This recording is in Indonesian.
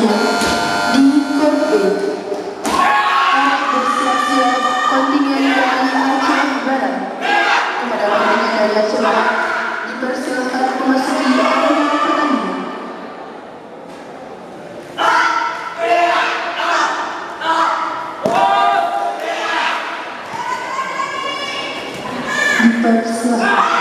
selanjutnya di Court B akan bersiap-siap kontingen dari Aceh Barat. Kepada kontingen dari Aceh Barat dipersilakan memasuki arena pertandingan. Dipersilakan.